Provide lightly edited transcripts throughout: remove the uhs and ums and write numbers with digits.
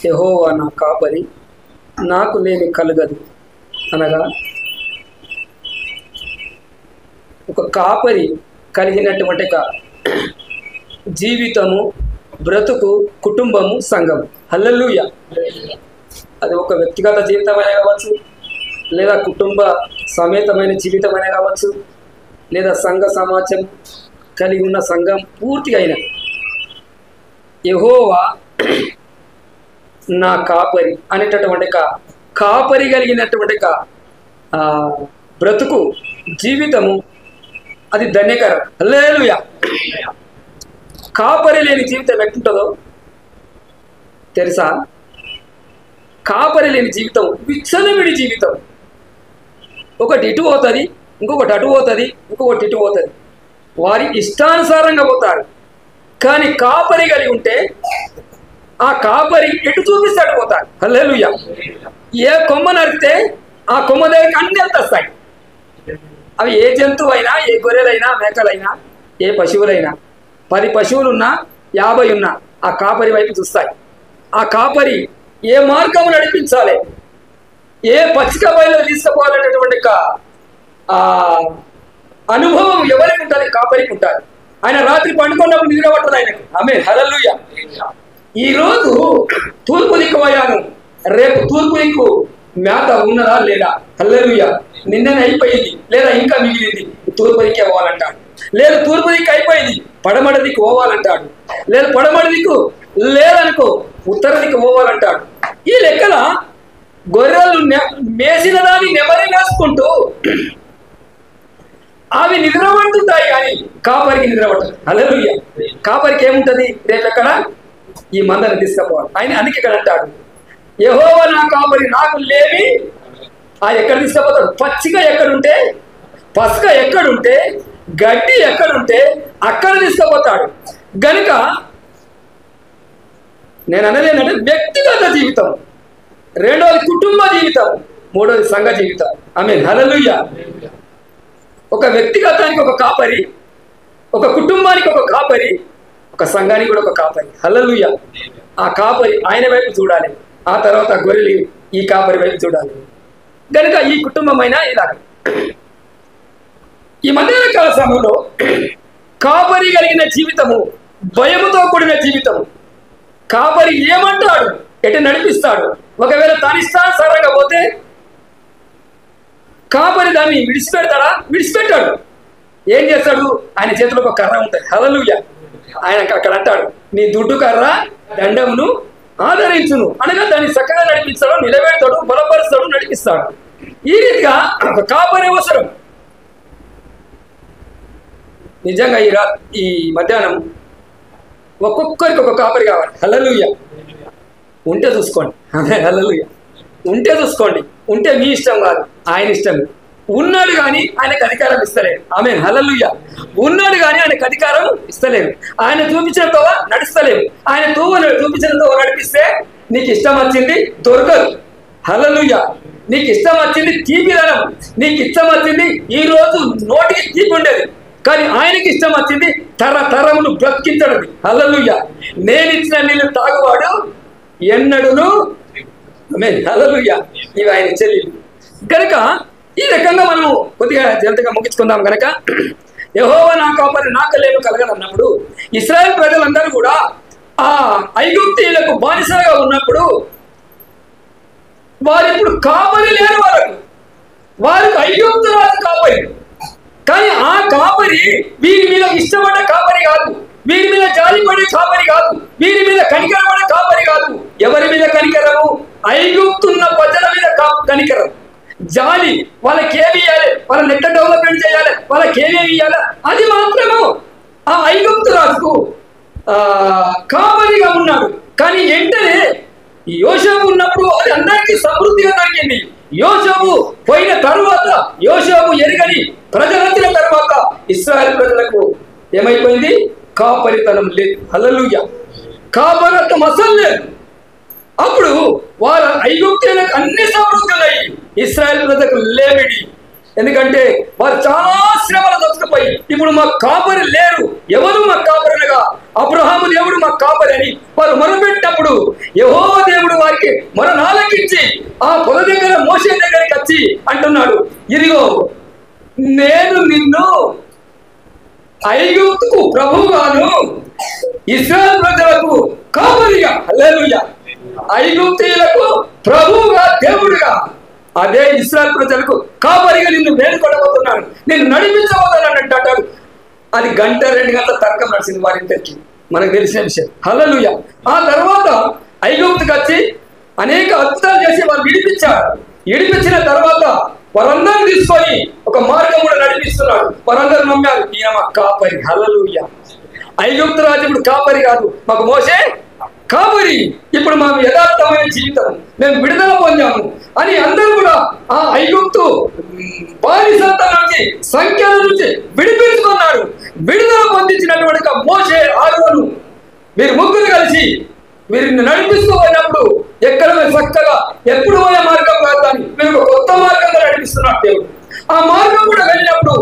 యెహోవా నా కాపరి, నాకు లేమి కలుగదు అనగా ఒక కాపరి కలిగినటువంటి జీవితము, బ్రతుకు, కుటుంబము, సంఘం. హల్లెలూయా. అది ఒక వ్యక్తిగత జీవితమైనా కావచ్చు, లేదా కుటుంబ సమేతమైన జీవితమైనా కావచ్చు, లేదా సంఘ సమాజం కలిగి ఉన్న సంఘం పూర్తిగా అయిన యెహోవా నా కాపరి అనేటటువంటి కాపరి కలిగినటువంటి బ్రతుకు, జీవితము అది ధన్యకరం. హల్లెలూయా. కాపరి లేని జీవితం ఎట్లుంటుందో తెలుసా? కాపరి లేని జీవితం విచ్చలవిడి జీవితం. ఒకటి ఇటు పోతుంది, ఇంకొకటి అటు పోతుంది, ఇంకొకటి ఇటు పోతుంది. వారి ఇష్టానుసారంగా పోతారు. కానీ కాపరి కలిగి ఉంటే ఆ కాపరి ఎటు చూపిస్తే అటు పోతారు. హల్లెలూయా. ఏ కొమ్మ నరికితే ఆ కొమ్మ దగ్గరికి అన్ని వస్తాయి. అవి ఏ జంతువు అయినా, ఏ గొర్రెలైనా, మేకలైనా, ఏ పశువులైనా, 10 పశువులున్నా 50 ఉన్నా ఆ కాపరి వైపు చూస్తాయి. ఆ కాపరి ఏ మార్గము నడిపించాలి, ఏ పచ్చిక బయలు తీసుకుపోవాలనేటువంటి అనుభవం ఎవరికి ఉంటుంది? కాపరికి ఉంటుంది. ఆయన రాత్రి పండుకున్నప్పుడు నిద్ర పట్టదు ఆయనకు. ఆమేన్. హల్లెలూయా. ఈరోజు తూర్పు దిక్కు పోయాను, రేపు తూర్పు దిక్కు మేత ఉన్నదా లేదా? హల్లెలూయా. నిన్ననే అయిపోయింది, లేదా ఇంకా మిగిలింది, తూర్పు దిక్కే పోవాలంటాడు. లేదు తూర్పు దిక్కు అయిపోయింది, పడమడ దిక్కు పోవాలంటాడు. లేదు పడమడ దిక్కు లేదనుకో ఉత్తర దిక్కు పోవాలంటాడు. ఈ లెక్కన గొర్రెలు మేసిన దాన్ని నెమరి వేసుకుంటూ అవి నిద్రపడుతుంటాయి, కానీ కాపరికి నిద్రపడదు. హల్లెలూయా. కాపరికి ఏముంటది? రేపు ఎక్కడ ఈ మందను తీసుకుపోవాలి. ఆయన అందుకే ఇక్కడ అంటాడు, యెహోవా నా కాపరి, నాకు లేమి. ఎక్కడ తీసుకుపోతాడు? పచ్చిక ఎక్కడుంటే, పసుక ఎక్కడుంటే, గడ్డి ఎక్కడుంటే అక్కడ తీసుకుపోతాడు. గనుక నేను అనేది ఏంటంటే వ్యక్తిగత జీవితం, రెండోది కుటుంబ జీవితం, మూడోది సంఘ జీవితం. ఆమేన్. హల్లెలూయా. ఒక వ్యక్తిగతానికి ఒక కాపరి, ఒక కుటుంబానికి ఒక కాపరి, ఒక సంఘానికి కూడా ఒక కాపరి. హల్లెలూయా. ఆ కాపరి ఆయన వైపు చూడాలి, ఆ తర్వాత గొర్రెలు ఈ కాపరి వైపు చూడాలి. కనుక ఈ కుటుంబమైనా ఇలాగ ఈ మధ్యాహ్న కాల సమయంలో కాపరి కలిగిన జీవితము భయముతో కూడిన జీవితము. కాపరి ఏమంటాడు, ఎటు నడిపిస్తాడు. ఒకవేళ తనిష్టానుసారంగా పోతే కాపరి దాన్ని విడిచిపెడతాడా? విడిచిపెట్టాడు. ఏం చేస్తాడు? ఆయన చేతిలో ఒక కర్ర ఉంటుంది. హల్లెలూయా. ఆయన అక్కడ అంటాడు, నీ దుడ్డు కర్ర దండమును ఆదరించును అనగా దాన్ని చక్కగా నడిపిస్తాడు, నిలబెడతాడు, బలపరుస్తాడు, నడిపిస్తాడు. ఈ రీతిగా ఒక కాపరి అవసరం. నిజంగా ఈ మధ్యాహ్నం ఒక్కొక్కరికి ఒక కాపరి కావాలి. హల్లెలూయా. ఉంటే చూసుకోండి. హల్లెలూయా. ఉంటే చూసుకోండి. ఉంటే మీ ఇష్టం కాదు, ఆయన ఇష్టం. ఉన్నాడు కానీ ఆయనకు అధికారం ఇస్తలేడు. ఆమేన్. హల్లెలూయా. ఉన్నాడు కానీ ఆయనకు అధికారం ఇస్తలేడు. ఆయన చూపించిన తోవ నడుస్తలేవు. ఆయన చూపించిన తోవ నడిపిస్తే నీకు ఇష్టం వచ్చింది దొరకదు. హల్లెలూయా. నీకు ఇష్టం వచ్చింది తీపిదనం, నీకు ఇష్టం వచ్చింది ఈ రోజు నోటికి తీపి ఉండేది, కానీ ఆయనకి ఇష్టం వచ్చింది తరములు బ్రతికించడం. హల్లెలూయా. నేను ఇచ్చిన నీళ్ళు తాగువాడు ఎన్నడును. ఆమేన్. హల్లెలూయా. ఇవి ఆయన చెల్లెలు. కనుక ఈ రకంగా మనం కొద్దిగా జంతగా ముగించుకుందాం. కనుక యెహోవా నా కాపరి, నాకు లేమి కలగనన్నప్పుడు ఇశ్రాయేల్ ప్రజలందరూ కూడా ఆ ఐగుప్తీయులకు బానిసలుగా ఉన్నప్పుడు వారు ఇప్పుడు కాపరి లేని వారికి ఐగుప్తు రాజు కాపరి. కానీ ఆ కాపరి వీరి మీద ఇష్టపడే కాపరి కాదు, వీరి మీద జాలిపడే కాపరి కాదు, వీరి మీద కనికరపడే కాపరి కాదు. ఎవరి మీద కనికరము? ఐగుప్తున్న ప్రజల మీద కనికరం, జాలి. వాళ్ళకి ఏమి ఇవ్వాలి, వాళ్ళని ఎట్లా డెవలప్మెంట్ చేయాలి, వాళ్ళకి ఏమేమి ఇవ్వాలి, అది మాత్రము ఆ ఐగుప్తు రాజుకు కాపరిగా ఉన్నాడు. కానీ వెంటనే యోసేపు ఉన్నప్పుడు అది అందరికీ సమృద్ధిగా దొరికింది. యోసేపు పోయిన తరువాత, యోసేపు ఎరగని ప్రజలు వచ్చిన తర్వాత ఇశ్రాయేలు ప్రజలకు ఏమైపోయింది? కాపరితనం లేదు. హల్లెలూయా. కాపరత్వం అసలు లేదు. అప్పుడు వారు ఐగుప్తీయులకు అన్ని సమృద్ధులై ఇశ్రాయేలు ప్రజలకు లేమిడి, ఎందుకంటే వారు చాలా శ్రమలు దొరికిపోయి ఇప్పుడు మా కాపరి లేరు, ఎవరు మా కాపరినగా అబ్రహాము దేవుడు మా కాపరి అని వారు మొరపెట్టినప్పుడు యెహోవా దేవుడు వారికి మొరనాలకించి ఆ పొద దగ్గర మోషే దగ్గరికి వచ్చి అంటున్నాడు, ఇదిగో నేను నిన్ను ఐగుప్తుకు ప్రభువుగాను ఇశ్రాయేలు ప్రజలకు కాపరిగా, హల్లెలూయా, ఐగుప్తీయులకు ప్రభువుగా దేవుడుగా, అదే ఇశ్రాయేలు ప్రజలకు కాపరిగా నిన్ను వేడుకొనబోతున్నాను, నిన్ను నడిపించబోతున్నాను అంటాడు. అది 1-2 గంటల తర్కం నడిచింది వారింటికి, మనకు తెలిసిన విషయం. హల్లెలూయా. ఆ తర్వాత ఐగుప్తుకి వచ్చి అనేక అద్భుతాలు చేసి వారు విడిపించారు. విడిపించిన తర్వాత వారందరూ తీసుకొని ఒక మార్గం కూడా నడిపిస్తున్నాడు. వారందరూ నమ్మారు, ఈయన మా కాపరి. హల్లెలూయా. ఐగుప్తు రాజు ఇప్పుడు కాపరి కాదు, మాకు మోషే కాపరి. ఇప్పుడు మా యథార్థమైన జీవితం, మేము విడుదల పొందాము అని అందరూ కూడా ఆ ఐగుప్తు బానిసత్వం నుంచి, సంఖ్యల నుంచి విడిపించుకున్నారు. విడుదల పొందించినటువంటి మోషే, ఆరోను, మీరు ముగ్గురు కలిసి మీరు నడిపిస్తూ పోయినప్పుడు ఎక్కడ చక్కగా ఎప్పుడు పోయే మార్గం కాదని మీరు ఒక కొత్త మార్గంగా నడిపిస్తున్నారు దేవుడు. ఆ మార్గం కూడా వెళ్ళినప్పుడు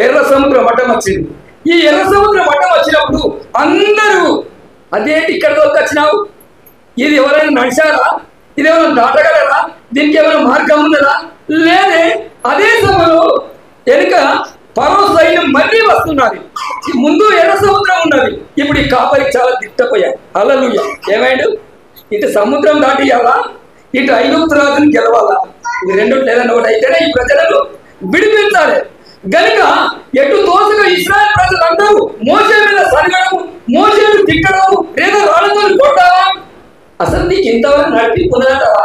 ఎర్ర సముద్రం మఠం వచ్చింది. ఈ ఎర్ర సముద్రం మఠం వచ్చినప్పుడు అందరూ అదేంటి ఇక్కడ వచ్చినావు, ఇది ఎవరైనా నడిచారా, ఇది ఏమైనా దాటగలరా, దీనికి ఏమైనా మార్గం ఉన్నదా, లేదే. అదే సమయంలో వెనుక ఫరో సైన్యం మళ్ళీ వస్తున్నది, ముందు ఎర్ర సముద్రం ఉన్నది. ఇప్పుడు ఈ కాపరికి చాలా దిట్టపోయాయి. హల్లెలూయా. ఏమైండు, ఇటు సముద్రం దాటియాలా, ఇటు ఐగుప్తు రాజుని గెలవాలా, ఇది రెండు లేదని ఒకటి అయితేనే ఈ ప్రజలను విడిపించాలి. గనుక ఎటు తోసుగా ఇశ్రాయేలు ప్రజలందరూ మోషే మీద సరగడము, మోషేను తిట్టడము, లేదా రాళ్ళతో కొట్టావా. అసలు నీకు ఇంతవరకు నడిపింపున్నదంటావా?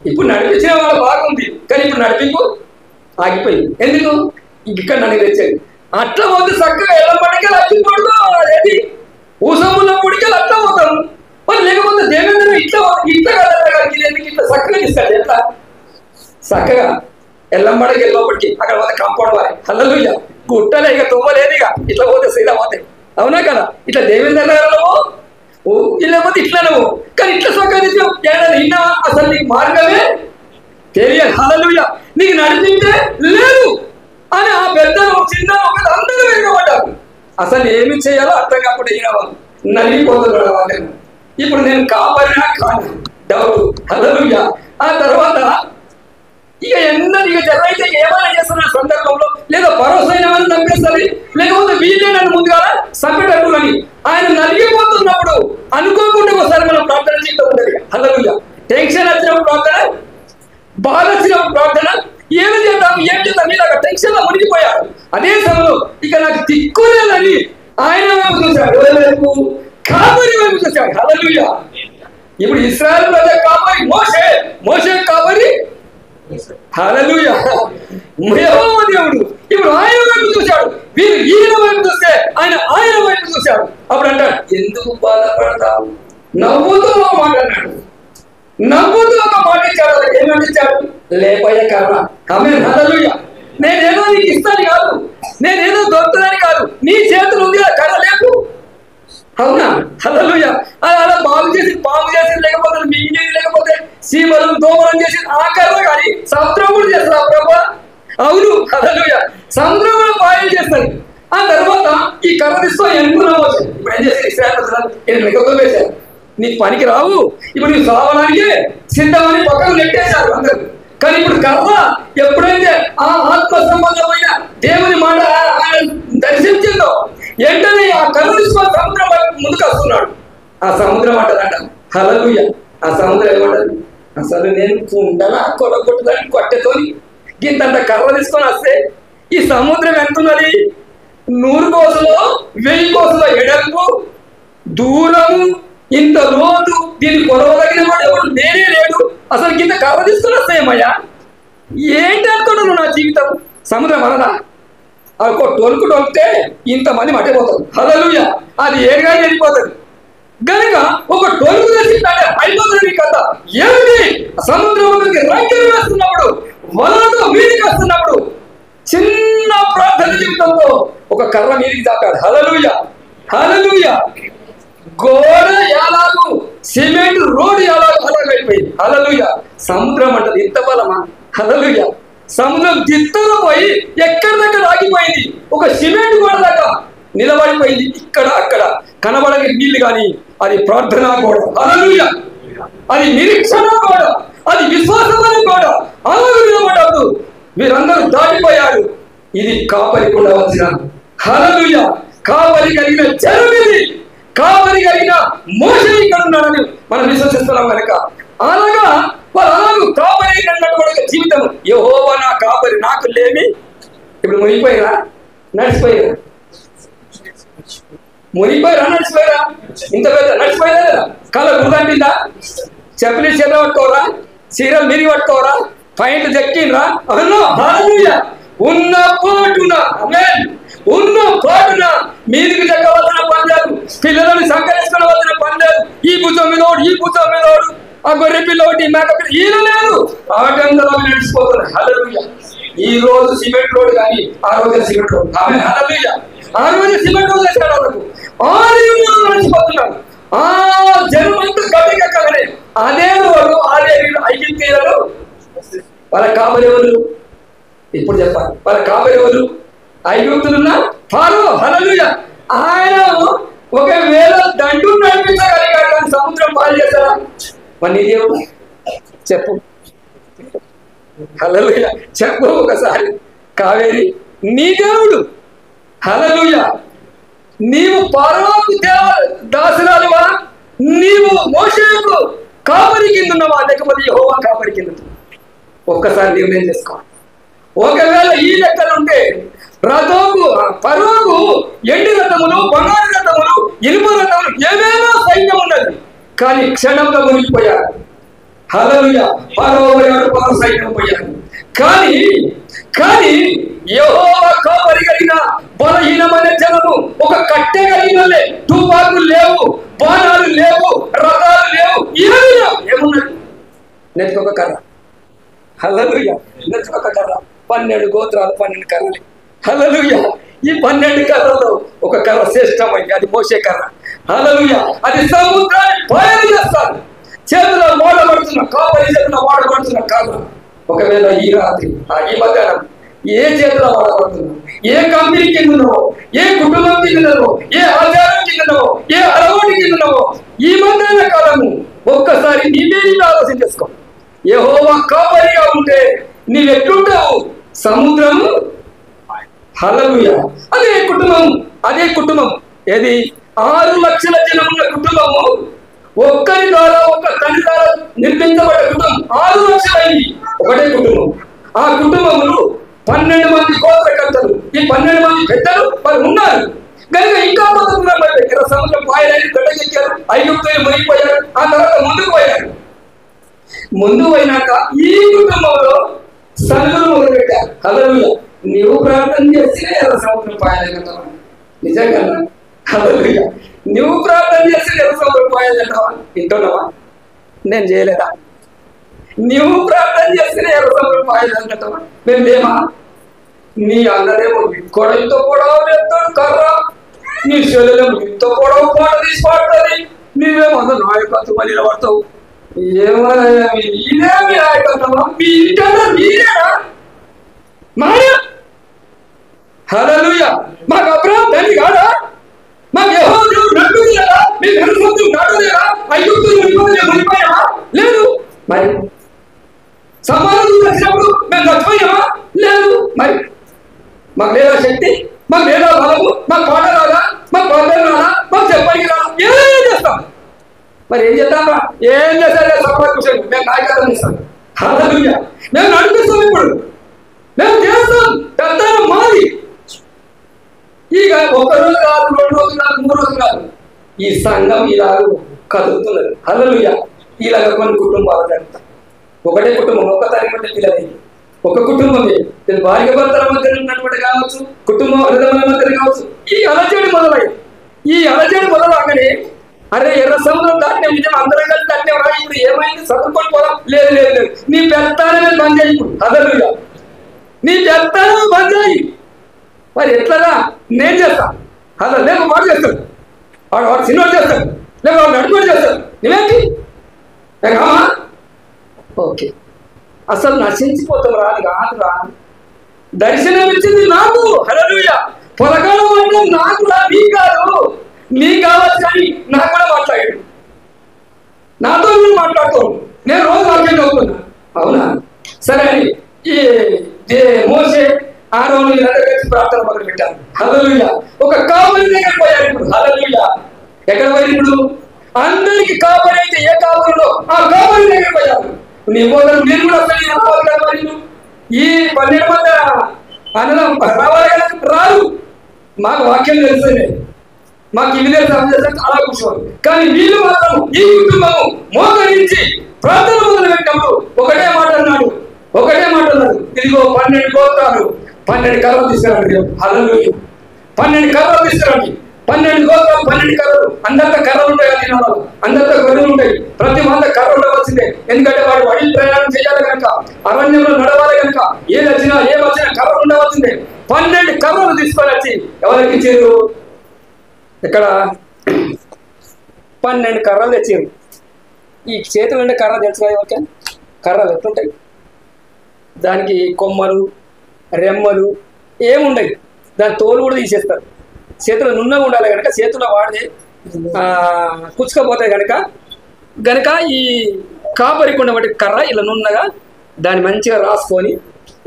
ఇప్పుడు నడిపించిన వాళ్ళ బాగుంది, కానీ ఇప్పుడు నడిపింపు ఆగిపోయింది. ఎందుకు? ఇక్కడ నన్ను తెచ్చాడు. అట్లా పోతే చక్కగా ఎలా పడికే అట్లా ఏది ఊసమున్న పొడికలు అట్లా పోతాం. మరి లేకపోతే దేవేంద్ర ఇట్లా ఇట్లా కదా ఎందుకు ఇట్లా చక్కగా ఇస్తాడు. ఎట్లా చక్కగా ఎల్లంబడికి వెళ్ళినప్పటికీ అక్కడ పోతే కాంపౌండ్ వారే. హల్లెలూయా. గుట్టలే, ఇక తుమ్మలేదు, ఇక ఇట్లా పోతే సీదా పోతాయి. అవునా కదా? ఇట్లా దేవేంద్ర నగరంలో లేకపోతే ఇట్లా నువ్వు, కానీ ఇట్లా చక్కగా నిన్న అసలు నీకు మార్గమే తెలియదు. హల్లెలూయా. నీకు నడిపించే లేదు అని ఆ పెద్దలు చిన్న అందరూ వెనుకబడ్డారు. అసలు ఏమి చేయాలో అర్థం కాకుండా ఈయన నలిగిపోతున్నాడు వాళ్ళని. ఇప్పుడు నేను కాపరినా కాదు డౌట్. హల్లెలూయా. ఆ తర్వాత ఇక ఇక జరైతే ఏమైనా చేస్తున్న సందర్భంలో లేదా భరోసైన చంపేస్తుంది, లేకపోతే వీళ్ళే నన్ను ముందుగా చంపేటట్టు అని ఆయన నలిగిపోతున్నప్పుడు అనుకోకుండా ఒకసారి మనం ప్రార్థన చేయడం ఉండదు. హల్లెలూయా. టెన్షన్ వచ్చినప్పుడు ప్రార్థన, బాధ వచ్చినప్పుడు ప్రార్థన, ఏం చేద్దాం ఇలాగ టెన్షన్ లో మునిగిపోయాడు. అదే సమయంలో ఇక నాకు దిక్కులేదని ఆయన వైపు చూశాడు, కాపరి వైపు చూశాడు. హల్లెలూయా. ఇప్పుడు ఇశ్రాయేలు ప్రజల కాపరి మోషే, మోషే కాపరి హల్లెలూయా యెహోవా దేవుడు. ఇప్పుడు ఆయన వైపు చూశాడు, వీరు ఈయన వైపు చూస్తే ఆయన వైపు చూశాడు. అప్పుడు అంటాడు, ఎందుకు బాధపడతావు, నవ్వుతూ ఒక మాట అన్నాడు. నవ్వుతూ ఒక మాట ఇచ్చాడు. ఏమని ఇచ్చాడు? లేపయ్య కర్ర. ఆమేన్. హల్లెలూయా. నేనేదో నీకు ఇస్తాను కాదు, నేనేదో దొరుకుతుందని కాదు, నీ చేతులు ఉంది కర్ర లేపు. అవునా? హల్లెలూయా. అలా బాగు చేసి పాము చేసి, లేకపోతే మింగేది, లేకపోతే సీమలు దోమలం చేసి ఆ కర్ర కానీ సముద్రం కూడా చేస్తారు ప్రభా. అవును. హల్లెలూయా. సముద్రం కూడా పాయలు చేస్తారు. ఆ తర్వాత ఈ కర్ర తీసుకొని ఎన్నుకున్నావచ్చు. ఇప్పుడు ఏం చేసి ఇశ్రాయేలు లెక్కతో వేశారు, నీకు పనికి రావు, ఇప్పుడు నీకు సావడానికి సిద్ధమని పక్కన నెట్టేశారు అందరు. కానీ ఇప్పుడు కర్ర ఎప్పుడైతే ఆ ఆత్మ సంబంధమైన దేవుని మాట దర్శించిందో వెంటనే ఆ కర్ర తీసుకొని సముద్రం ముందుకు వస్తున్నాడు. ఆ సముద్రం అంటదంట. హల్లెలూయా. ఆ సముద్రం ఏమంటది? అసలు నేను ఉండాలా కొట్టదాన్ని కొట్టేతోని గింతంత కర్ర తీసుకొని వస్తే ఈ సముద్రం ఎంత ఉన్నది? 100 కోసలో 1000 కోసలో ఎడల్పు, దూరము, ఇంత లోతు, దీన్ని కొలవదగిన వాడు ఎవరు నేనే లేడు. అసలు కింద కర్ర తీసుకుని వస్తాయేమయ్యా, ఏంటి అనుకుంటున్నావు నా జీవితం? సముద్రం అనదా? ఒక టొలుకు టొలితే ఇంతమంది మట్టిపోతారు. హల్లెలూయా. అది ఏడుగా వెళ్ళిపోతుంది. గనుక ఒక టొలుకు తెచ్చిందంటే అయిపోతుంది కథ. ఏమిటి? సముద్రంలోకి రంకెలు వేస్తున్నప్పుడు, వలతో మీదికి వస్తున్నప్పుడు చిన్న ప్రార్థన జీవితంతో ఒక కర్ర మీదికి తాకాడు. హల్లెలూయా. హల్లెలూయా. గోడ యాలాగు, సిమెంట్ రోడ్ యాలాగు అలాగైపోయింది. హల్లెలూయా. సముద్రం అంటది ఇంత బలమా? హల్లెలూయా. సముద్రం దిత్తలో పోయి ఎక్కడి దగ్గర ఆగిపోయింది. ఒక సిమెంట్ గోడ దగ్గర నిలబడిపోయింది. ఇక్కడ అక్కడ కనబడని నీళ్లు కానీ అది ప్రార్థన గోడ, హల్లెలూయా. అది నిరీక్షణ గోడ, అది విశ్వాసమైన గోడ. అలాగే నిలబడ్డప్పుడు వీరందరూ దాటిపోయారు. ఇది కాపరి కూడా వచ్చిన, హల్లెలూయా, కాపరి కలిగిన జనం ఇది. కాపరి కలిగిన మోషే ఇక్కడ ఉన్నాడని మనం విశ్వసిస్తున్నాం కనుక అలాగా వాళ్ళు కాపరి అన్నటువంటి జీవితం. యెహోవా నా కాపరి, నాకు లేమి. ఇప్పుడు మునిగిపోయిరా, నడిచిపోయిరా, మునిగిపోయిరా, నడిచిపోయిరా, ఇంత పెద్ద నడిచిపోయినా లేదా? కళ గుర్తంటిందా? చెప్పులు చేత పట్టుకోరా, చీరలు మిరిగి పట్టుకోరా, పైంట్ దక్కిండ్రా, హల్లెలూయా. ఉన్న పాటున, ఆమేన్, ఉన్న పాటున మీదికి చెక్కవలసిన పని లేదు, పిల్లలను సంకరించుకోవలసిన పని లేదు. ఈ భుజం మీదోడు, ఈ భుజం మీదోడు, ఆ గొర్రె పిల్లోటి మేకపిల్ల ఈయన లేదు, ఆటంకలో నడిచిపోతున్నారు, హల్లెలూయా. ఈ రోజు సిమెంట్ రోడ్ కానీ ఆ రోజు సిమెంట్ రోడ్, ఆమేన్, హల్లెలూయా. ఆ రోజు సిమెంట్ రోడ్ చేశాడు వాళ్ళకు, నడిచిపోతున్నారు. ఆ జనమంతా గడ్డకెక్కగానే అదే రోడ్డు, అదే ఐగిప్తీయులు వాళ్ళ కాపరి ఎవరు? ఇప్పుడు చెప్పాలి, వాళ్ళ కాపరి ఎవరు? ఐగుప్తులున్న ఫరో, హల్లెలూయా. ఆయన ఒకవేళ దండు నడిపించగలిగాడు కానీ సముద్రం పాలు చేశారా? మరి నీ దేవుడు చెప్పు, హల్లెలూయా, చెప్పు ఒకసారి. కావేరి నీ దేవుడు, హల్లెలూయా. నీవు ఫరోకు దాసురాలువా? నీవు మోషేకు కాపరి కింద ఉన్నవా, లేకపోతే యెహోవా కాపరి కింద? ఒక్కసారి నిర్ణయం చేసుకోవాలి. ఒకవేళ ఈ లెక్కలు ఉంటే ఫరోకు ఎండి రథములు, బంగారు రథములు, ఇనుప రథములు, ఏమేమో సైన్యం ఉన్నది, కానీ క్షణంలో మునిగిపోయారు, హల్లెలూయా. ఫరో పోయాడు, ఫరో సైన్యం పోయారు. కానీ యెహోవా కాపరి కలిగిన బలహీనమైన జనము, ఒక కట్టె కలిగిన తుపాకులు లేవు, బాణాలు లేవు, రథాలు లేవు, ఏమున్నది? నెత్తుకొక కర్ర, హల్లెలూయా, నెత్తుకొక కర్ర. 12 గోత్రాలు, 12 కర్రలు, హల్లెలూయా. ఈ 12 కర్రలో ఒక కర్ర శ్రేష్టమైంది, అది మోషే కర్ర, హల్లెలూయా. అది సముద్రాన్ని బయలు చేస్తారు. చేతిలో వాడబడుతున్న కాపరి, చేతిలో వాడబడుతున్న కర్ర. ఒకవేళ ఈ రాత్రి, ఈ మధ్యాహ్నం ఏ చేతిలో వాడబడుతున్నావు, ఏ కంపెనీ కిందనో, ఏ కుటుంబం కిందనో, ఏ ఆచారం కిందనో, ఏ అలవాటు కిందనో, ఈ మధ్యాహ్న కాలము ఒక్కసారి నీవే ఆలోచన చేసుకో. యెహోవా కాపరిగా ఉంటే నీవెట్లుంటావు? సముద్రము, హల్లెలూయా. అదే కుటుంబం ఏది? 6 లక్షల జనం ఉన్న కుటుంబము ఒక్కరి ద్వారా, ఒక తండ్రి ద్వారా నిర్మించబడ్డ కుటుంబం 6 లక్షలైంది, ఒకటే కుటుంబం. ఆ కుటుంబములు 12 మంది గోత్రకర్తలు, ఈ 12 మంది పెద్దలు వారు ఉన్నారు కనుక ఇంకా కొంత సముద్రం పాయలని గడ్డకెక్కారు, ఐగుప్తీయులు మునిగిపోయారు. ఆ తర్వాత ముందు పోయినాక ఈ కుటుంబంలో సన్నులు మొదలుపెట్టారు, హల్లెలూయా. నీవు ప్రార్థన చేస్తేనే ఎర్ర సముద్రం పాయాలంటావా? నిజంగా, హల్లెలూయా. నువ్వు ప్రార్థన చేస్తే ఎర్ర సముద్రం పాయాలంటావా? వింటున్నావా? నేను చేయలేదా? నువ్వు ప్రార్థన చేస్తేనే ఎర్ర సముద్రం పాయాలంటావా? మేము లేమా? నీ అన్నదేమో కొడలతో పొడవ చెప్తాడు కర్ర, నీ చెల్లెలేమో ఇంతో పొడవు పాట తీసి పాడుతుంది, నీవేమో అందరూ నాయకత్వం నిలబడతావు. ఇదేమి నాయకత్వమా? మీ ఇంటన్నా మీరేనా? మాయా, హల్లెలూయా. మాకు అబ్రహాం తండ్రి కాదా? మాకు యెహోవా దేవుడు నడుపుతుంది కదా? మేము ఎర్ర సముద్రం దాటలేదా? ఐగుప్తులు మునిగిపోయామా? లేదు. మరి సమాధానం వచ్చినప్పుడు మేము చచ్చిపోయామా? లేదు. మరి మాకు లేదా శక్తి, మాకు లేదా బలము, మాకు పాట రాదా, మాకు పాటలు రాదా, మాకు చెప్పడానికి రాదా? ఏం చేస్తాం? మరి ఏం చేద్దామా? ఏం చేస్తారే సమాధానం, మేము నాయకత్వం ఇస్తాం, హల్లెలూయా. మేము నడిపిస్తాం, ఇప్పుడు మేము చేస్తాం, పెద్ద మాది. ఇక 1 రోజు కాదు, 2 రోజులు కాదు, 3 రోజులు కాదు, ఈ సంఘం ఇలాగ కదులుతున్నది, హల్లెలూయా. ఇలాగ కొన్ని కుటుంబాలు జరుగుతాయి. ఒకటే కుటుంబం, ఒక్క తల్లి మధ్య పిల్లలు, ఒక కుటుంబమే, భార్య భర్తల మధ్య ఉన్నటువంటి కావచ్చు, కుటుంబం అన్నదమ్ముల మధ్య కావచ్చు. ఈ అలజడి మొదలవగానే అరే ఎర్ర సముద్రం దాటినే నిజం, అందరం కలిసి దాటినే రా, ఇప్పుడు ఏమైంది, చదువుకొని పోదాం. లేదు, నీ పెత్తానమే బంద్ చేయి ఇప్పుడు, హల్లెలూయా. నీ పెత్తానమే బంద్ చేయి. మరి ఎట్లరా? నేను చేస్తా, అలా లేక వాడు చేస్తాడు, వాడు సినిమాలు చేస్తాడు, లేక వాడు నడుపుడు చేస్తాడు. నువ్వేంటి? ఓకే, అసలు నశించిపోతాం రా, అది కాదురా. దర్శనం ఇచ్చింది నాకు. హల్లెలూయా. పొలకాలం అంటే నాకు రా, నీ కాదు. నీ కావచ్చు కానీ నాకు కూడా మాట్లాడాడు. నాతో నువ్వు మాట్లాడుతావు. నేను రోజు వాక్యం చదువుతున్నా. అవునా? సరే అని ఈ మోసే ఆరోను వీళ్ళందరూ కలిసి ప్రార్థన మొదలు పెట్టారు. హల్లెలూయా. ఒక కాపరి దగ్గర పోయారు ఇప్పుడు. హల్లెలూయా. ఎక్కడ పోయారు ఇప్పుడు? అందరికి కాపరి అయితే ఏ కాపరిలో ఆ కాపరి దగ్గర పోయారు. నీ పోతారు, నేను కూడా వస్తాను. ఈ 12 మంది అనడం రావాలి కదా, రారు. మాకు వాక్యం తెలుస్తుంది, మాకు ఇవి తెలుసు, అలా కూర్చోవాలి. కానీ వీళ్ళు మాత్రం ఈ కుటుంబము మోకరించి ప్రార్థన మొదలు పెట్టినప్పుడు ఒకటే మాట అన్నాడు. ఇదిగో 12 గోత్రాలు, 12 కర్రలు తీసుకురండి. హల్లెలూయా. 12 కర్రలు తీసుకురండి. 12 గోత్రాలు, 12 కర్రలు. అందరితో కర్రలు ఉంటాయి కదా, తినాలి. అందరితో గొర్రెలు ఉంటాయి. ప్రతి మంది కర్ర ఉండవలసిందే. ఎందుకంటే వాడు అడవి ప్రయాణం చేయాలి కనుక, అరణ్యంలో నడవాలి కనుక, ఏమొచ్చినా కర్ర ఉండవలసిందే. 12 కర్రలు తీసుకొని వచ్చి ఎవరికి ఇచ్చారు? ఇక్కడ 12 కర్రలు తెచ్చారు. ఈ చేతులు ఉండే కర్ర తెలుసు కదా ఎవరికైనా? కర్రలు ఎట్లుంటాయి? దానికి కొమ్మలు, రెమ్మలు ఏముండయి. దాని తోలు కూడా తీసేస్తారు. చేతులు నున్నగా ఉండాలి కనుక, చేతుల్లో వాడితే పుచ్చుకపోతాయి కనుక ఈ కాపరికి ఉన్నటువంటి కర్ర ఇలా నున్నగా దాన్ని మంచిగా రాసుకొని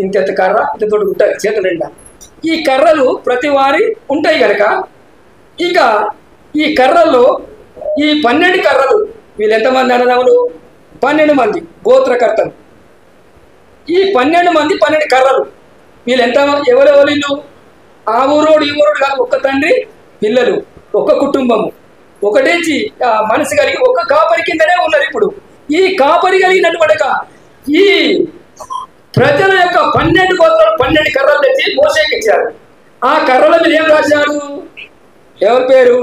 ఇంత కర్ర ఇంత తోటి ఉంటాయి చేతులు నిండా. ఈ కర్రలు ప్రతి వారి ఉంటాయి కనుక, ఇక ఈ కర్రల్లో ఈ 12 కర్రలు, వీళ్ళు ఎంతమంది అన్నదమ్ములు? 12 మంది గోత్రకర్తలు. ఈ 12 మంది 12 కర్రలు. వీళ్ళు ఎవరెవరు వీళ్ళు? ఆ ఊరోడు ఈ ఊరోడు కాదు, ఒక్క తండ్రి పిల్లలు, ఒక్క కుటుంబము, ఒకటే మనసు కలిగి ఒక్క కాపరి కిందనే ఉన్నారు. ఇప్పుడు ఈ కాపరి కలిగినటువంటి ఈ ప్రజల యొక్క 12 గోత్రాలు 12 కర్రలు తెచ్చి మోషేకి ఇచ్చారు. ఆ కర్రల మీద ఏం రాశాడు? ఎవరి పేరు?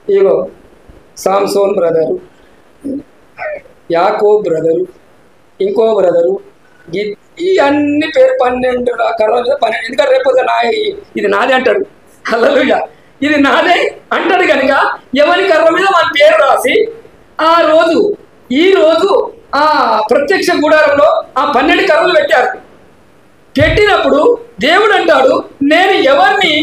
ఇగో సాంసోన్ బ్రదరు, యాకోబ్ బ్రదరు, ఇంకో బ్రదరు, ఈ అన్ని పేరు 12 కర్రల మీద 12. ఎందుకంటే రేపు ఇది నాదే అంటాడు. హల్లెలూయా. ఇది నాదే అంటాడు కనుక ఎవరి కర్ర మీద మన పేరు రాసి ఈ రోజు ఆ ప్రత్యక్ష గుడారంలో ఆ 12 కర్రలు పెట్టారు. పెట్టినప్పుడు దేవుడు అంటాడు, నేను ఎవరిని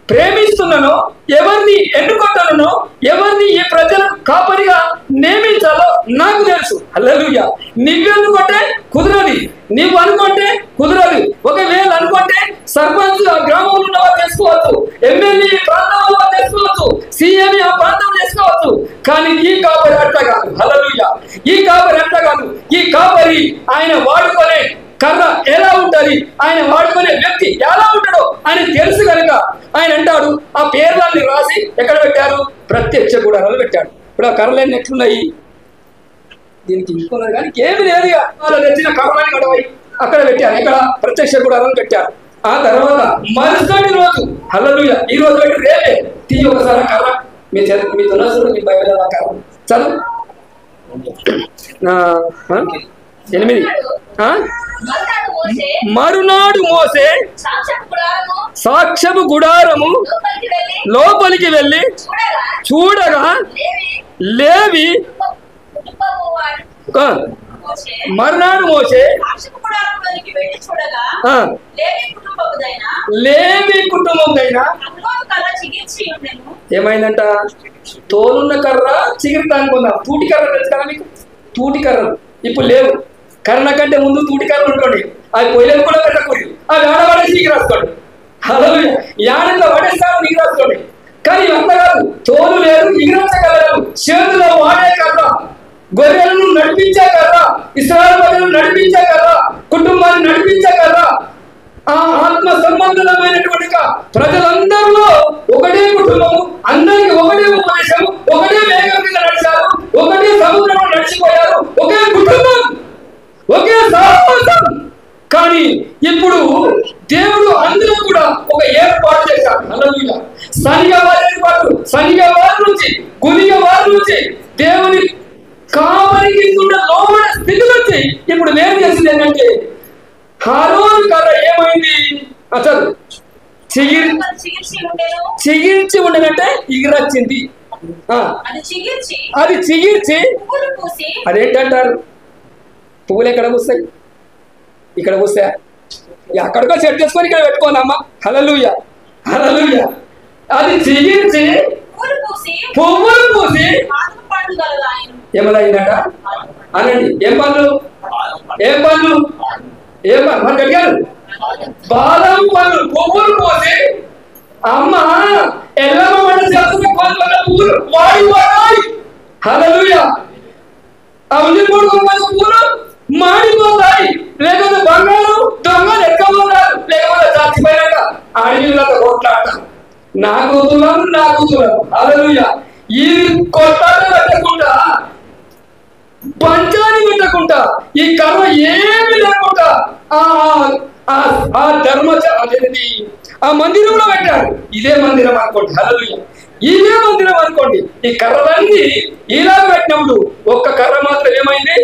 ప్రేమిస్తున్నానో, ఎవరిని ఎన్నుకుంటానో, ఎవరిని ఈ ప్రజలకు కాపరిగా నియమించాలో నాకు తెలుసు. హల్లెలూయా. నువ్వెన్నుకుంటే కుదరది, నువ్వు అనుకుంటే కుదరదు. ఒకవేళ అనుకుంటే సర్పంచ్ ఆ గ్రామంలో ఉన్నవారు చేసుకోవచ్చు, ఎమ్మెల్యే ప్రాంతంలో చేసుకోవచ్చు, సీఎం ఆ ప్రాంతం చేసుకోవచ్చు. కానీ ఈ కాపరి అట్లా కాదు. హల్లెలూయా. ఈ కాపరి అట్లా కాదు. ఈ కాపరి ఆయన వాడుకునే కర్ర ఎలా ఉంటుంది, ఆయన వాడుకునే వ్యక్తి ఎలా ఉంటాడో ఆయన తెలుసు కనుక ఆయన అంటాడు, ఆ పేర్లన్నీ రాసి ఎక్కడ పెట్టారు? ప్రత్యక్ష గుడారాలు పెట్టాడు. ఇప్పుడు ఆ కర్రలన్నీ ఎట్లున్నాయి? దీనికి ఇంకున్నది కానీ ఏమి లేదు. వాళ్ళు తెచ్చిన కర్రలని గడవై అక్కడ పెట్టారు. ఇక్కడ ప్రత్యక్ష గుడారాలు పెట్టారు. ఆ తర్వాత మరుసటి రోజు, హల్లెలూయా, ఈ రోజు పెట్టి రేపే తీసి ఒకసారి కర్ర మీ తులసుడు మీ బైబిల్ కర్ర చదువు. 8. మరునాడు మోసే సాక్ష్యపు గుడారము లోపలికి వెళ్ళి చూడగా లేవి, మరునాడు మోసే లేవి కుటుంబం ఏమైందంట? తోలున్న కర్ర చిగిరితా అనుకుందాం. తూటి కర్ర తెలుసు కదా మీకు? తూటి కర్రలు ఇప్పుడు లేవు. కర్ర కంటే ముందు తూటి కర్రలు ఉంటుంది. అవి పొయ్యిలకు కూడా పెట్టకూడదు. అవి ఆడవాడేసి నీకు రాసుకోండి. హల్లెలూయా. యానంలో పడేస్తారు, నీకు రాసుకోండి. కానీ ఇవంతా కాదు. తోలు లేదు, ఎగిరించగలరు. చేతుల్లో వాడే కర్ర, గొర్రెలను నడిపించే కర్ర, ఇశ్రాయేలు ప్రజలను నడిపించే కర్ర, కుటుంబాన్ని నడిపించే కర్ర, ఆ ఆత్మ సంబంధమైనటువంటి ప్రజలందరిలో ఒకటే కుటుంబము, అందరికి ఒకటే ఉపదేశం, ఒకటే వేగం మీద నడిచారు, ఒకటే సముద్రంలో నడిచిపోయారు, ఒకే కుటుంబం, ఒకే సహవాసం. కానీ ఇప్పుడు దేవుడు అందులో కూడా ఒక ఏర్పాటు చేశాడు. హల్లెలూయా. సనిగా వారి ఏర్పాటు, సనిగా వారి నుంచి, గునిగా వారి నుంచి దేవుని కాపరికి లోబడే స్థితి నుంచి ఇప్పుడు వేరు చేసింది ఏంటంటే, హారోను కర్ర ఏమైంది? అసలు చిగిర్చి ఉండనంటే ఎగిరొచ్చింది. అది చిగిర్చి అదేంటంటారు? పువ్వులు ఎక్కడ పూస్తాయి? ఇక్కడ కూస్తే ఎక్కడికో సెట్ చేసుకొని ఇక్కడ పెట్టుకోనమ్మా. హల్లెలూయా హల్లెలూయా. అది చిగిర్చి పువ్వులు పూసి ఏమలైందట అనండి. ఏం పనులు మనకు అడిగారు. బాదం పనులు పువ్వులు పూసి అమ్మ ఎల్లమ్మ వంట చేస్తున్న పూలు వాడిపోతాయి. హల్లెలూయా. ఆ ఉల్లిపూడు పూలు మాడిపోతాయి. లేకపోతే బంగారు దొంగలు ఎక్కబోతారు. లేకపోతే చచ్చిపోయినాక అడవిలతో కొట్లాడతారు. నా కూతురు. హల్లెలూయా. ఈ కొట్లాట పెట్టకుండా పంచాన్ని పెట్టకుండా ఈ కర్ర ఏమి లేకుండా ఆ ధర్మచారి ఆ మందిరంలో పెట్టారు. ఇదే మందిరం అనుకోండి. హల్లెలూయా. ఇదే మందిరం అనుకోండి. ఈ కర్రలన్నీ ఇలా పెట్టినప్పుడు ఒక్క కర్ర మాత్రం ఏమైంది?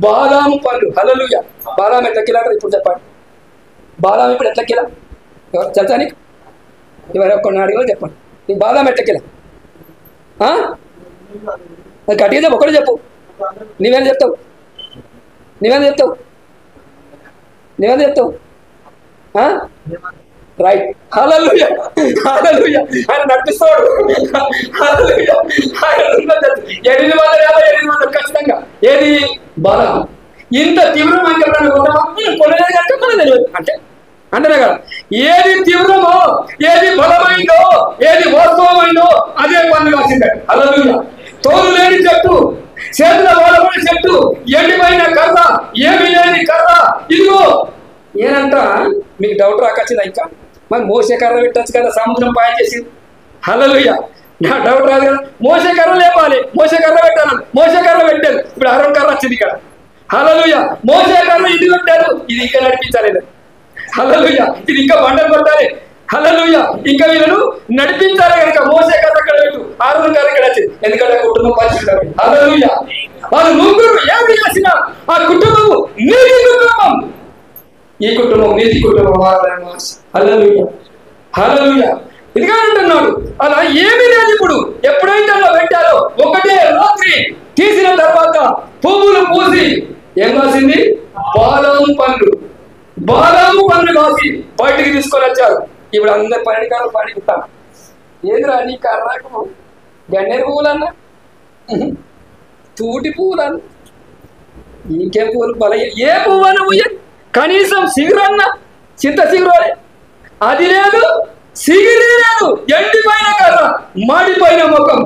బాదాం పండ్లు. హల్లెలూయా. బాదాం ఎట్లా కిలో ఇప్పుడు చెప్పండి. బాదాం ఇప్పుడు ఎట్లా కిలో తెలుసా నీకు? ఎవరో కొన్ని అడిగిలో చెప్పండి. నీకు బాదాం ఎట్లా కిలో? గట్టిగా చెప్పు. ఒకటే చెప్పు. నువ్వేం చెప్తావు? రైట్. హల్లెలూయా హల్లెలూయా. ఆయన నడిపిస్తాడు. హల్లెలూయా. ఆయన 850 ఖచ్చితంగా. ఏది బలం ఇంత తీవ్రమైన కొనలేదు కనుక మనకు తెలియదు. అంటేనే కదా. ఏది తీవ్రమో, ఏది బలమైందో, ఏది వాస్తవమైందో అదే పన్ను కాసిందే. హల్లెలూయా. తోలు లేని చెట్టు, చేతుల వాడబడి చెట్టు, ఎండిపోయిన కర్ర, ఏమి లేని కర్ర, ఇదిగో ఏనంట. మీకు డౌట్ రాకొచ్చిందా? ఇంకా మరి మోసే కర్ర పెట్టచ్చు కదా, సముద్రం పాయ చేసి. హల్లెలూయా. నా డౌట్ రాదు కదా. మోసే కర్ర లేపాలి, మోసే కర్ర పెట్టాను, మోసే కర్ర పెట్టాను. ఇప్పుడు అరుణ్ కర్ర వచ్చింది ఇక్కడ. హల్లెలూయా. మోసే కర్ర ఇది పెట్టారు, ఇది ఇంకా నడిపించలేదు. హల్లెలూయా. ఇది ఇంకా బండలు కొట్టాలి. హల్లెలూయా. ఇంకా వీళ్ళను నడిపించాలి కనుక మోసే కర్ర ఇక్కడ పెట్టు, అరుణ్ కర్ర ఇక్కడ వచ్చింది. ఎందుకంటే కుటుంబం పరిస్థితి. హల్లెలూయా. వాళ్ళు ముగ్గురు ఏమి చేసినా ఆ కుటుంబము నీతి కుటుంబం. ఈ కుటుంబం నీతి కుటుంబం. హల్లెలూయా హల్లెలూయా. ఇదిగా అంటున్నాడు. అలా ఏమీ లేదు. ఇప్పుడు ఎప్పుడైతే అలా పెట్టారో ఒకటే రాత్రి తీసిన తర్వాత పువ్వులు పూసి ఏం కాసింది? బాదాము పండ్లు కాసి బయటికి తీసుకొని వచ్చారు. ఇప్పుడు అందరు పన్నెండు పండిస్తాను. ఏదిరా నీ కర్రకు గన్నేరు పువ్వులన్నా, తూటి పువ్వులన్నా, ఇంకేం పువ్వులు బల ఏ పువ్వు అన్న పుయ్య కనీసం సిగురన్నా, చింత సిగురు అది లేదు, సిగిరి లేదు. ఎండిపోయిన కర్ర, మాడిపోయిన ముఖం.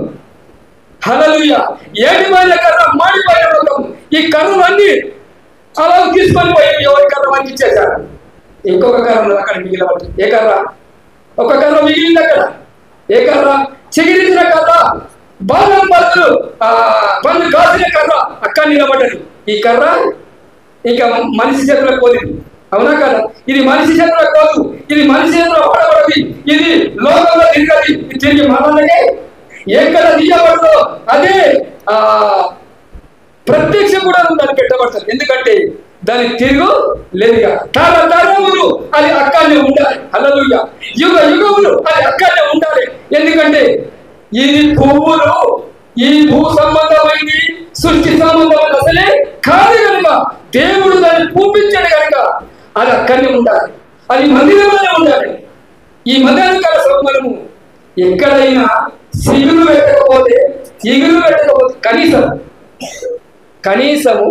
హల్లెలూయా. ఎండిపోయిన కర్ర, మాడిపోయిన ముఖం. ఈ కర్రలన్నీ అలా తీసుకొని పోయి ఎవరి కర్ర మనకి ఇచ్చేశారు. ఇంకొక కర్ర అక్కడ మిగిలిన ఏ కర్ర? ఒక కర్ర మిగిలింది అక్కడ. ఏ కర్ర? చిగిరించిన కర్ర, బాదం పండ్లు కాసిన కర్ర అక్కడ నిలబడ్డది. ఈ కర్ర ఇంకా మనిషి చేతులకు పోయింది. అవునా కదా? ఇది మనిషి చేతులకు పోదు, ఇది మనిషి చేతుల్లో పడబడది, ఇది లోకంలో తిరగది. తిరిగి మనకే ఎక్కడ తీయబడదో అదే ప్రత్యక్షం కూడా దాన్ని పెట్టబడతారు. ఎందుకంటే దాని తిరుగు లేదుగా. తరతరములు అది అక్కడనే ఉండాలి. హల్లెలూయా. యుగములు అది అక్కడనే ఉండాలి. ఎందుకంటే ఇది పువ్వులు ఈ భూ సంబంధమైంది, సృష్టి సంబంధమైన అసలే కాదు కనుక దేవుడు దాన్ని పూపించాడు కనుక అది అక్కడనే ఉండాలి. అది మందిరంలోనే ఉండాలి. ఈ మధ్యాహ్నకాల సమయము ఎక్కడైనా సిగురు పెట్టకపోతే కనీసము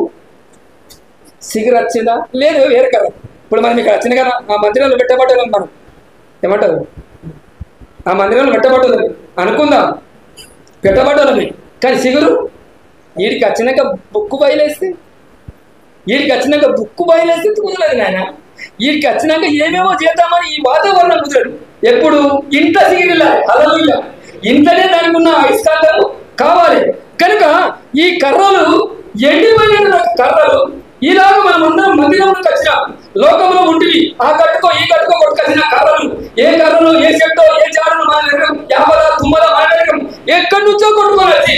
సిగురు వచ్చిందా లేదు వేరే కదా. ఇప్పుడు మనం ఇక్కడ వచ్చింది కదా, ఆ మందిరంలో పెట్టబడ్డాం. మనం ఏమంటారు? ఆ మందిరంలో పెట్టబడ్డదని అనుకుందాం, పెట్టబడ్డాలని. కానీ సిగురు వీడికి వచ్చినాక బుక్కు బయలేస్తే కుదరలేదు నాయన. వీడికి వచ్చినాక ఏమేమో చేద్దామని ఈ వాతావరణం కుదరదు. ఎప్పుడు ఇంట్లో సిగిరిలా. హల్లెలూయా. ఇంట్లోనే దానికి ఉన్న అయస్కాంతము కావాలి కనుక ఈ కర్రలు ఎండిపోయిన కర్రలు ఇలాగ మనం అందరం మందిరంలోకి వచ్చిన లోకంలో ఉంటివి. ఆ కట్టుకో ఈ కట్టుకో కొట్టుకొచ్చిన కర్రలు, ఏ కర్రలు, ఏ చెట్టో, ఏ చాడను మన యాభల తుమ్మల మానడం ఎక్కడి నుంచో కొట్టుకొని వచ్చి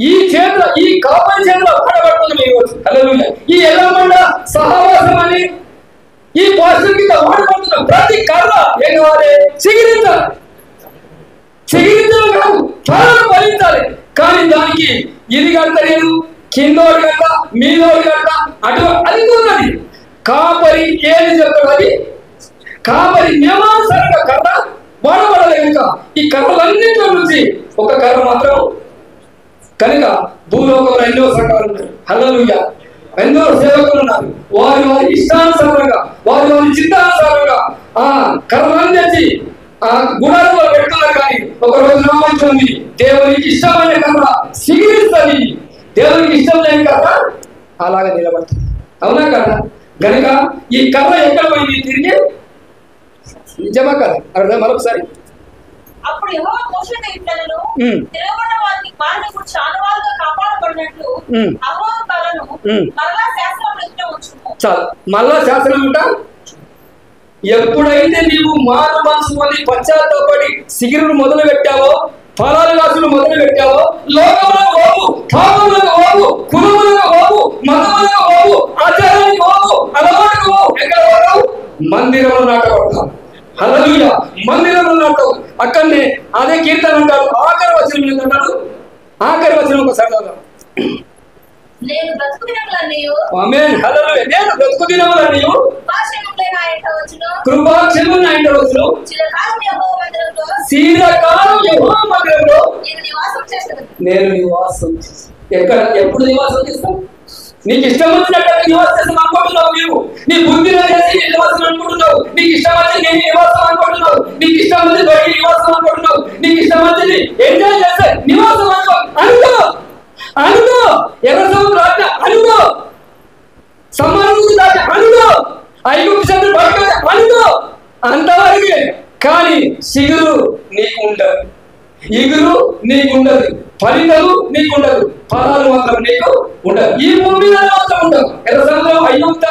ఈ చేతుల ఈ కాపరి చేతుల పడబడుతుంది మీకు. హల్లెలూయా. ఈ ఎల్లమండ సహవాసం అని ఈ పోస్టర్ కింద వాడబడుతున్న ప్రతి కర్ర ఏం కావాలి? చిగిరించాలి కాదు, త్వరగా ఫలించాలి. కానీ దానికి ఇది కడతలేదు, కిందోడి గట్ట, మీదోడి గట్ట, అటు అది ఉన్నది. కాపరి ఏది చెప్తాడు అది కాపరి నియమానుసారంగా కర్ర వాడబడలేక ఈ కర్రలన్నింటిలో నుంచి ఒక కర్ర మాత్రం కనుక భూలోకంలో ఎన్నో సంఘాలు ఉన్నాయి. హల్లెలూయా. ఎన్నో సేవకులు ఉన్నారు. వారి వారి ఇష్టానుసారంగా వారి వారి చిత్తానుసారంగా ఆ కర్రలను తెచ్చి ఆ గుడారంలో పెడుతున్నారు. కానీ ఒక రోజు రాబోతుంది దేవునికి ఇష్టమైన కర్ర సిగిరిస్తుంది, దేవునికి ఇష్టం లేని కర్ర అలాగే నిలబడుతుంది. అవునా కదా? గనుక ఈ కర్ర ఎక్కడ పోయింది తిరిగి నిజమా కదా? అర్థం మరొకసారి. అప్పుడు యెహోవా మోషేతో ఇట్లనెను, తిరగబడిన వారిని వారిని గురించి ఆనవాలుగా కాపాడబడినట్లు అహరోను కర్రను మరలా శాసనంలో ఇట్ట ఉంచుము. చాలు, మళ్ళా శాసనం అంట. ఎప్పుడైతే నీవు మారు మనసు పొంది పశ్చాత్తాపడి సిగిరును మొదలు పెట్టావో, ఫలాలు రాసులు మొదలు పెట్టావో, లోకంలో పోవు, పాపంలో పోవు, కులములకు పోవు, మతములకు పోవు, ఆచారానికి పోవు, అలవాటుకు పోవు. ఎక్కడ పోతావు? మందిరంలో నాటబడతావు. హల్లెలూయా. మందిరంలో నాటవు. అక్కడనే అదే కీర్తన అంటాడు. ఆఖరి వచనం ఏంటంటాడు? ఆఖరి వచనం ఒకసారి చదువుదాం. నేను బ్రతుకు దినములన్నీయు ఆమేన్. హల్లెలూయా. నేను బ్రతుకు దినములన్నీయు కృపాక్షేమములే నా ఇంట వచ్చును, కృపాక్షేమములు నా ఇంట వచ్చును, చిరకాలం యెహోవా మందిరంలో చిరకాలం యెహోవా మందిరంలో నేను నివాసం చేసేదను. నేను నివాసం చేస్తాను. ఎక్కడ ఎప్పుడు నివాసం చేస్తాను? నీకు ఇష్టం వచ్చినట్టు నివాసం చేస్తాను అనుకుంటున్నావు. నీవు నీ బుద్ధిలో చేసి నివాసం అనుకుంటున్నావు. నీకు ఇష్టం వచ్చి నేను నివాసం అనుకుంటున్నావు. నీకు ఇష్టం వచ్చి బయట నివాసం అనుకుంటున్నావు. నీకు ఇష్టం వచ్చి ఎంజాయ్ చేస్తే నివాసం అనుకో. అనుకో అనుకో. ఎర్ర సముద్రం అనుకో. సమానం దాటి అనుకో. ఐగుప్తు చంద్రుడు బయట అనుకో. అంతవరకే. కానీ సిగురు నీకు ఉండదు, ఇగురు నీకు ఉండదు, ఫలితాలు నీకు ఉండదు, ఫలాలు మాత్రం నీకు ఉండదు. ఈ భూమి మీద మాత్రం ఉండదు. ఎర్ర సముద్రం ఐగుప్త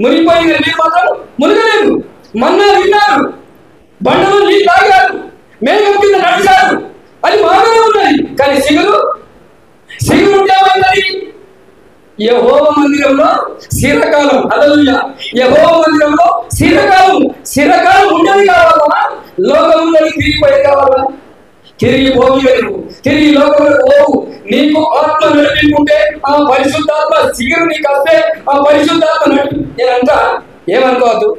మునిగిపోయింది, నీరు మాత్రం మునిగలేదు. మన్నా విన్నారు, బండలు నీళ్ళు తాగారు, మేఘం కింద నడిచారు, అది బాగానే ఉన్నది. కానీ సిగురు ఉండేమైంది? యెహోవా మందిరంలో శిరకాలం. హల్లెలూయా. యెహోవా మందిరంలో శిరకాలం ఉండేది కావాలా? లోకంలో తిరిగిపోయేది కావాలా? తిరిగి పోగలేదు, తిరిగి లోకంలో పోవు. నీకు ఆత్మ నడిపించుకుంటే ఆ పరిశుద్ధాత్మ సిగురు నీకు వస్తే ఆ పరిశుద్ధాత్మ నడిపి. నేనంతా ఏమనుకోవద్దు.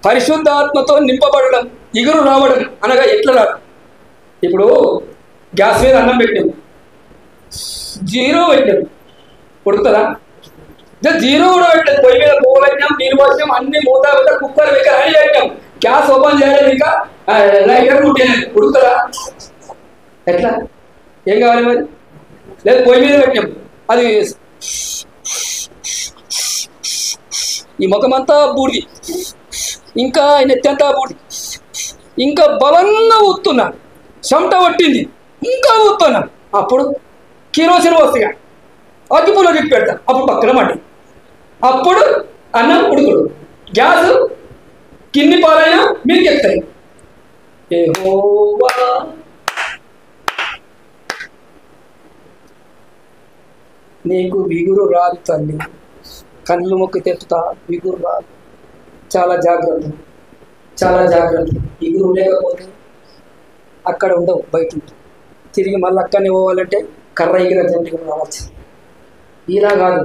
పరిశుద్ధాత్మతో నింపబడడం, ఇగురు రావడం అనగా ఎట్లా రాదు? ఇప్పుడు గ్యాస్ మీద అన్నం పెట్టాం, జీరో పెట్టాం, ఉడుకుతుందా? జీరో కూడా పెట్టలేదు. పొయ్యి మీద పువ్వు పెట్టాం, నీరు పోసాం, అన్ని మూత పెట్టాం, కుక్కర్ పెట్టాం, అన్ని పెట్టాం. గ్యాస్ ఓపెన్ చేయలేదు, ఇంకా లైటర్ కుట్టేది, ఉడుకుతుందా? ఎట్లా? ఏం కావాలి మరి? లేదు, పొయ్యి మీద పెట్టాం, అది ఈ ముఖమంతా బూడిది, ఇంకా నెత్తంతా బూడిది, ఇంకా బలంగా ఊతున్నా, చెమట పట్టింది, ఇంకా ఊతున్నా. అప్పుడు కిరోసిన్ వస్తాయి, అగ్గిపుల్లో తిప్పి పెడతా, అప్పుడు పక్కన మండి, అప్పుడు అన్నం ఉడుకుడు. గ్యాస్ కిన్ని పాలైనా మీకు ఎక్కుతాయి. యెహోవా నీకు విగురు రాదు తల్లి, కళ్ళు మొక్కి తెట్టుతా, విగురు రాదు. చాలా జాగ్రత్త, చాలా జాగ్రత్త. విగురు లేకపోతే అక్కడ ఉండవు, బయట తిరిగి మళ్ళీ అక్కడనే పోవాలంటే కర్ర ఎగిర జంటికి రావచ్చు. ఇలా కాదు,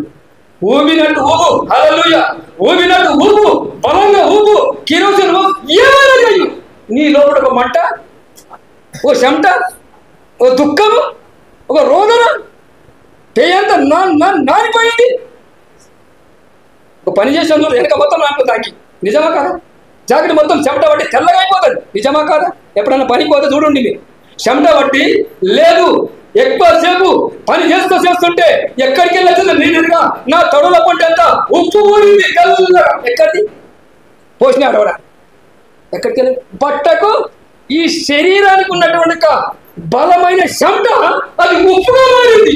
ఊపినట్టు ఊపు. హల్లెలూయా. ఊపినట్టు ఊపు, బలంగా ఊపు, కిరోసిన్ ఏమైనా చెయ్యి. నీ లోపల ఒక మంట, ఓ చెమట, ఓ దుఃఖము, ఒక రోదన, పేయంతా నానిపోయింది. ఒక పని చేసిన వెనక మొత్తం నాకు తాకి. నిజమా కాదా? జాకెట్ మొత్తం చెమట పట్టి తెల్లగా అయిపోతుంది. నిజమా కాదా? ఎప్పుడన్నా పనికి పోతే చూడండి మీరు, చెమట పట్టి లేదు. ఎక్కువసేపు పని చేస్తుంటే ఎక్కడికి వెళ్ళొచ్చింది నేనుగా నా తొడల పంట ఎంత ఉప్పు ఊరింది కల్లా. ఎక్కడిది పోసినాడు కూడా? ఎక్కడికి వెళ్ళి బట్టకు ఈ శరీరానికి ఉన్నటువంటి బలమైన చెమట అది ఉప్పుగా మారింది.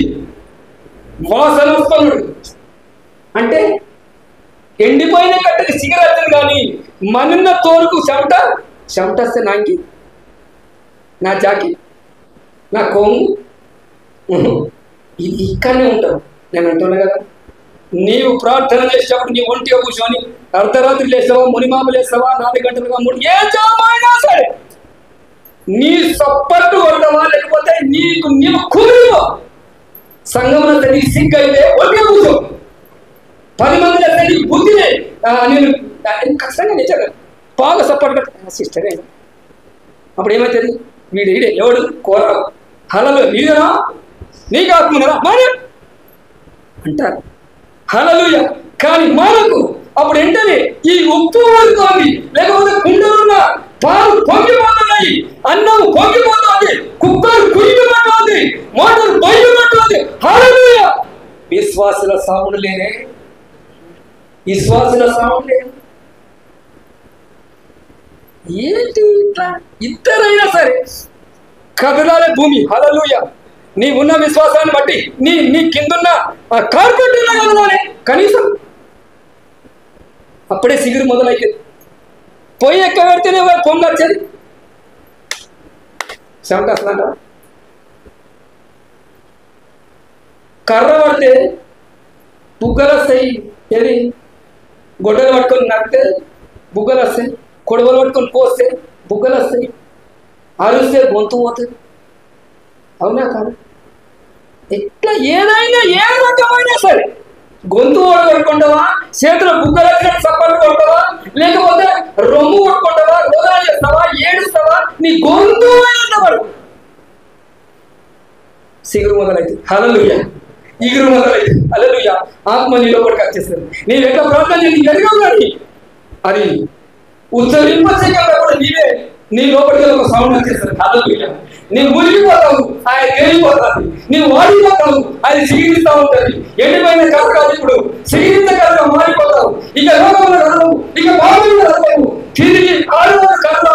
వాసన వస్తున్నాడు అంటే ఎండిపోయిన కట్టకి సిగరెట్ కానీ మనున్న తోలుకు చెమట వస్తే నాకి, నా జాకి, నా కోము ఇది ఇక్కడనే ఉంటావు. నేను అంటున్నా కదా, నీవు ప్రార్థన చేసేటప్పుడు నీ ఒంటిగా కూర్చొని అర్ధరాత్రి లేస్తావా, మునిమాపు లేస్తావా, 4 గంటలుగా 3 ఏ జామైనా సరే నీ సప్పట్టు కొడతావా, లేకపోతే నీవు కూలివో. సంఘంలో నీకు సిగ్గు అయితే ఒంటిగా కూర్చో. 10 మంది నీకు బుద్ధిని నేను ఖచ్చితంగా నిజంగా బాగా సపోర్ట్ సిస్టర్ అయినా అప్పుడు ఏమవుతుంది వీడు ఈడే ఎవడు కోర హలలో నీదనా నీకు ఆత్మనరా మానే అంటారు హల్లెలూయా. కానీ మనకు అప్పుడు ఏంటనే ఈ ఉప్పు పడుతోంది, లేకపోతే కుండలున్న పాలు పొంగిపోతున్నాయి, అన్నం పొంగిపోతుంది, కుక్కలు కుయ్యమంటుంది, మోటార్ పొయ్యమంటుంది. హల్లెలూయా. విశ్వాసుల సాముడు లేనే, విశ్వాసుల సాముడు లేదు. ఏంటి ఇట్లా ఇద్దరైనా సరే కదలాలే భూమి. హల్లెలూయా. నీ ఉన్న విశ్వాసాన్ని బట్టి నీ కిందున్న కార్పెట్ కదలాలే కనీసం. అప్పుడే సిగురు మొదలైతే పొయ్యి ఎక్క పెడితేనే పొంగ వచ్చేది. సెవెంట్ వస్తుందంట. కర్ర పడితే బుగ్గలు వస్తాయి, ఏది గొడ్డలు పట్టుకొని నడితే బుగ్గలు వస్తాయి, కొడవలు పట్టుకొని కోస్తే బుగ్గలు వస్తాయి, అరిస్తే గొంతు పోతుంది. అవునా కాదు? ఎట్లా ఏదైనా ఏ రకమైనా సరే గొంతు కొట్టుకుంటావా, చేతుల బుగ్గలు వచ్చినట్టు సప్పట్లు కొడతావా, లేకపోతే రొమ్ము కొట్టుకుంటావా, రోగాలు చేస్తావా, ఏడుస్తావా, నీ గొంతు పడు సిగురు మొదలైతే. హల్లెలూయా. ఇగురు మొదలైతే. హల్లెలూయా. ఆత్మ నీ లోపలికి వచ్చేస్తుంది. నీవు ఎట్లా ప్రార్థన చేసి ఎరగవు కానీ అది ఉచ్చరింపచేయకుండా నీవే నీ లోపలికి ఒక సౌండ్ వచ్చేస్తుంది. హల్లెలూయా. నీవు మునిగిపోతావు, ఆయన తేలిపోతాడు. నీవు వాడిపోతావు, ఆయన సిగిరిస్తూ ఉంటుంది. ఎండిపోయిన కథ కాదు, ఇప్పుడు సిగిరింత కథగా మారిపోతావు. ఇక లోకంలో కథవు, ఇక బాబులు కథవు, తిరిగి ఆడవ కథ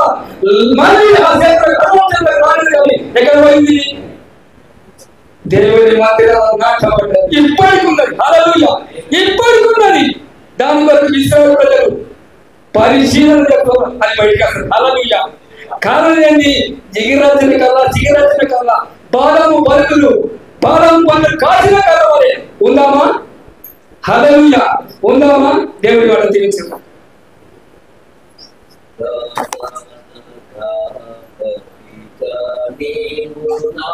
మళ్ళీ ఆ సేత్ర కానీ ఎక్కడ పోయింది? దేవుని మధ్య నాటబడ్డది. ఇప్పటికి ఉన్నది. హల్లెలూయా. ఇప్పటికి ఉన్నది. దాని వరకు ఇశ్రాయేలు ప్రజలు పరిశీలన చేసుకోవాలి, అది బయటకు వస్తుంది. హల్లెలూయా. కారణం ఏంటి? జిగిరచ్చిన కల్లా బాదము బరుకులు, బాదం పండ్లు కాసిన కలవాలి. ఉందామా? హల్లెలూయా. ఉందామా? దేవుడి వాడు దీవించుకుందాం. నీవు నా